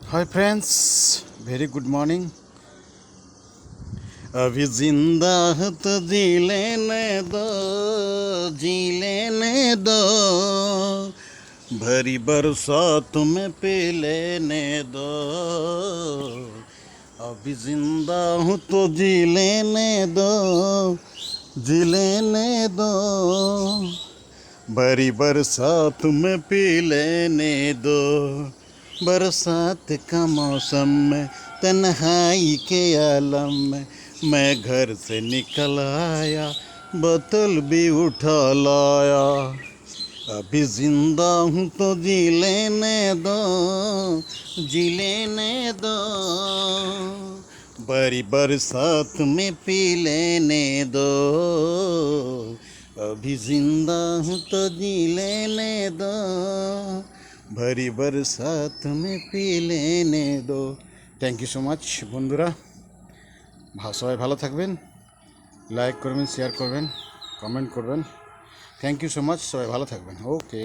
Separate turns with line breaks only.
Hi friends, very good morning. अभी जिंदा है तो जी लेने दो, जी लेने दो, भरी बरसात में पी लेने दो। अभी जिंदा हूँ तो जी लेने दो, जी लेने दो, भरी बरसात में पी लेने दो। बरसात का मौसम में तन्हाई के आलम में मैं घर से निकल आया, बोतल भी उठा लाया। अभी जिंदा हूँ तो जी लेने दो, जी लेने दो, बड़ी बरसात में पी लेने दो। अभी जिंदा हूँ तो जी लेने दो, भरी बरसात में पी लेने दो। थैंक यू सो माच বন্ধুরা, সবাই ভালো থাকবেন, লাইক করবেন, শেয়ার করবেন, কমেন্ট করবেন। থ্যাংক ইউ সো মাচ, সবাই ভালো থাকবেন। ওকে।